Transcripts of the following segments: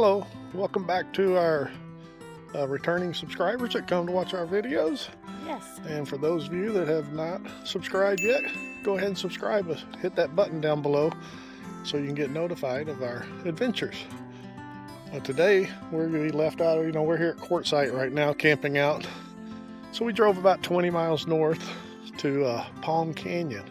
Hello, welcome back to our returning subscribers that come to watch our videos. Yes. And for those of you that have not subscribed yet, go ahead and subscribe. Hit that button down below so you can get notified of our adventures. Today we're going to be left out, we're here at Quartzsite right now camping out. So we drove about 20 miles north to Palm Canyon.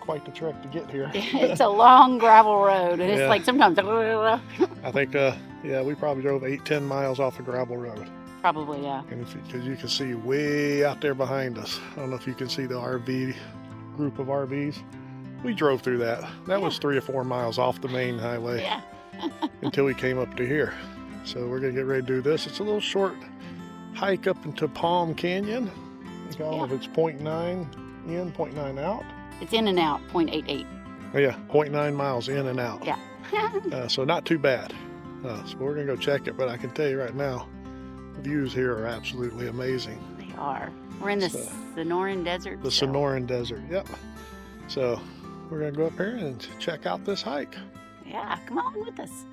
Quite the trek to get here. It's a long gravel road, and it's like sometimes. I think, we probably drove 8-10 miles off a gravel road. Probably, yeah. And because you can see way out there behind us. I don't know if you can see the RV group of RVs. We drove through that. That was 3 or 4 miles off the main highway. Yeah. Until we came up to here. So we're gonna get ready to do this. It's a little short hike up into Palm Canyon. I think all of it's 0.9 in, 0.9 out. It's in and out, 0.88. Oh yeah, 0.9 miles in and out. Yeah. So not too bad. So we're gonna go check it, but I can tell you right now, the views here are absolutely amazing. They are. We're in the Sonoran Desert. The Sonoran Desert, yep. So we're gonna go up here and check out this hike. Yeah, come on with us.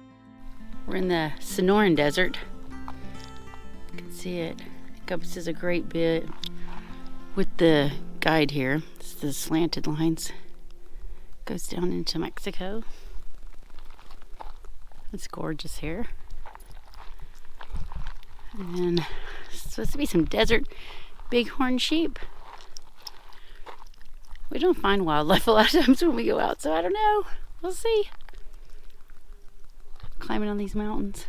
We're in the Sonoran Desert. You can see it encompasses a great bit with the guide here. It's the slanted lines. Goes down into Mexico. It's gorgeous here. And then it's supposed to be some desert bighorn sheep. We don't find wildlife a lot of times when we go out, so I don't know. We'll see. Climbing on these mountains.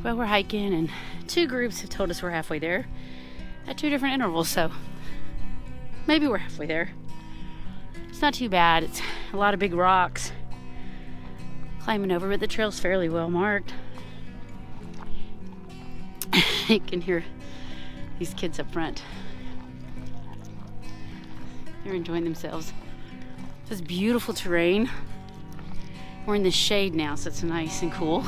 Well, we're hiking, and 2 groups have told us we're halfway there at 2 different intervals, so maybe we're halfway there. It's not too bad. It's a lot of big rocks climbing over, but the trail's fairly well marked. You can hear these kids up front. They're enjoying themselves. This beautiful terrain. We're in the shade now, so it's nice and cool.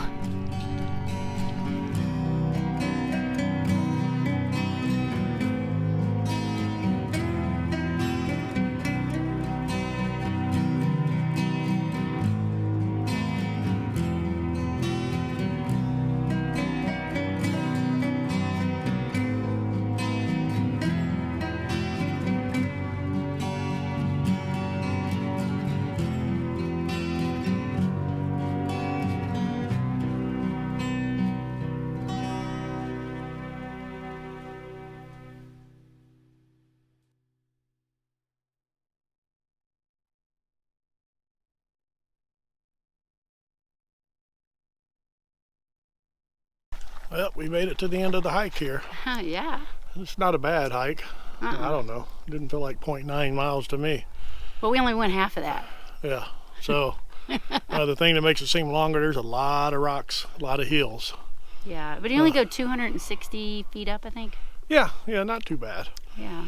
Well, we made it to the end of the hike here. Yeah. It's not a bad hike. I don't know. It didn't feel like 0.9 miles to me. Well, we only went half of that. Yeah. So the thing that makes it seem longer, there's a lot of rocks, a lot of hills. Yeah, but you only go 260 feet up, I think. Yeah, not too bad. Yeah.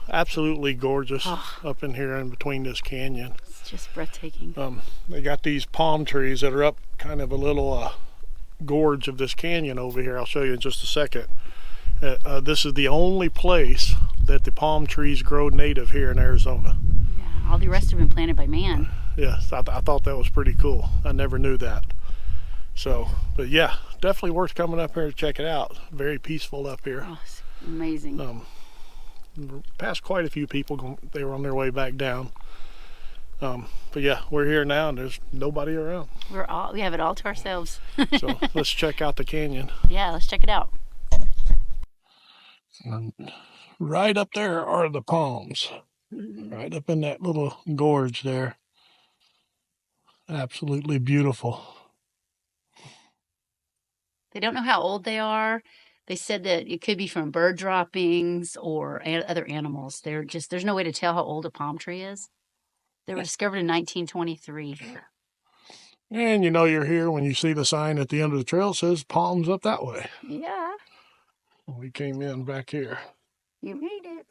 Absolutely gorgeous up in here in between this canyon. It's just breathtaking. They got these palm trees that are up kind of a little gorge of this canyon over here. I'll show you in just a second. This is the only place that the palm trees grow native here in Arizona. Yeah, all the rest have been planted by man. Yes, I thought that was pretty cool. I never knew that. So, but yeah, definitely worth coming up here to check it out. Very peaceful up here. Oh, it's amazing. Passed quite a few people. They were on their way back down. But yeah, we're here now and there's nobody around. We have it all to ourselves. So let's check out the canyon. Yeah, let's check it out. And right up there are the palms. Right up in that little gorge there. Absolutely beautiful. They don't know how old they are. They said that it could be from bird droppings or other animals. There's no way to tell how old a palm tree is. They were discovered in 1923. And you know you're here when you see the sign at the end of the trail that says palms up that way. Yeah. We came in back here. You made it.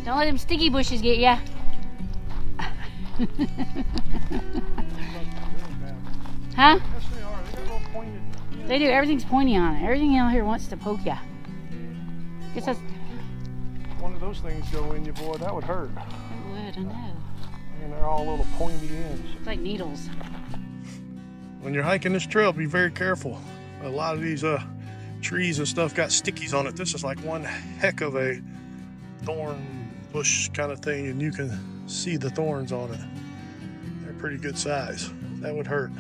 Don't let them sticky bushes get ya. Huh? Yes, they are. They got little pointed. They do. Everything's pointy on it. Everything out here wants to poke ya. Guess that's... One of those things go in you, boy, that would hurt. It would, I know. And they're all little pointy ends. It's like needles. When you're hiking this trail, be very careful. A lot of these trees and stuff got stickies on it. This is like one heck of a thorn bush kind of thing, and you can see the thorns on it. They're pretty good size. That would hurt.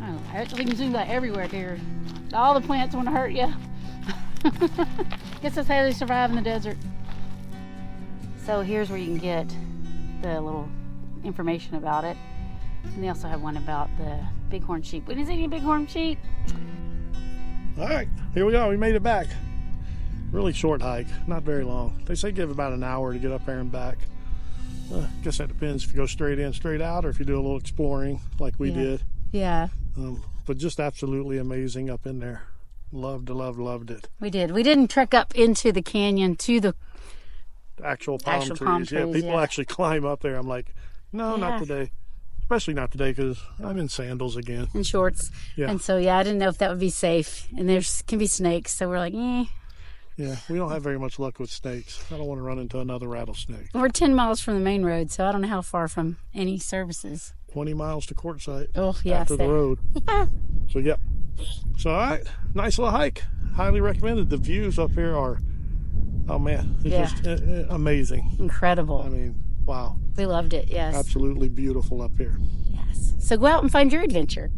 Oh, everything seems like everywhere here. All the plants want to hurt you. Guess that's how they survive in the desert. So here's where you can get the little information about it. And they also have one about the bighorn sheep. When is any bighorn sheep? All right, here we go. We made it back. Really short hike, not very long. They say give about an hour to get up there and back. I guess that depends if you go straight in, straight out, or if you do a little exploring like we did. Yeah. But just absolutely amazing up in there. Loved it. We did. We didn't trek up into the canyon to the Actual palm trees. Yeah, people actually climb up there. I'm like, no, not today. Especially not today because I'm in sandals again. And shorts. Yeah. And so, I didn't know if that would be safe. And can be snakes. So we're like, Yeah, we don't have very much luck with snakes. I don't want to run into another rattlesnake. We're 10 miles from the main road, so I don't know how far from any services. 20 miles to Quartzsite. Oh, yeah. After the road. So, yep. So, all right. Nice little hike. Highly recommended. The views up here are, oh, man. It's just amazing. Incredible. I mean, wow. We loved it, yes. Absolutely beautiful up here. Yes. So go out and find your adventure.